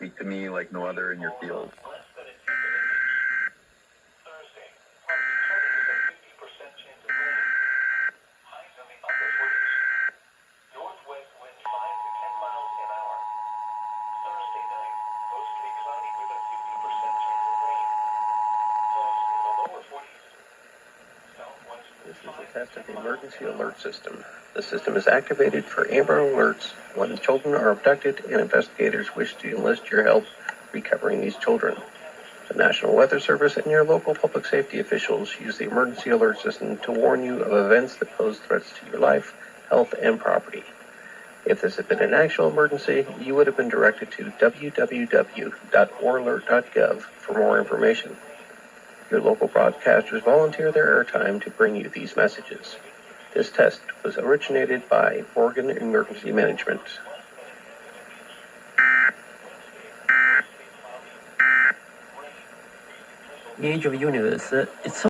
speak to me like no other in your field. This is a test of the emergency alert system. The system is activated for Amber Alerts when children are abducted and investigators wish to enlist your help recovering these children. The National Weather Service and your local public safety officials use the emergency alert system to warn you of events that pose threats to your life, health, and property. If this had been an actual emergency, you would have been directed to www.oralert.gov for more information. Your local broadcasters volunteer their airtime to bring you these messages. This test was originated by Oregon Emergency Management. The age of the universe, it's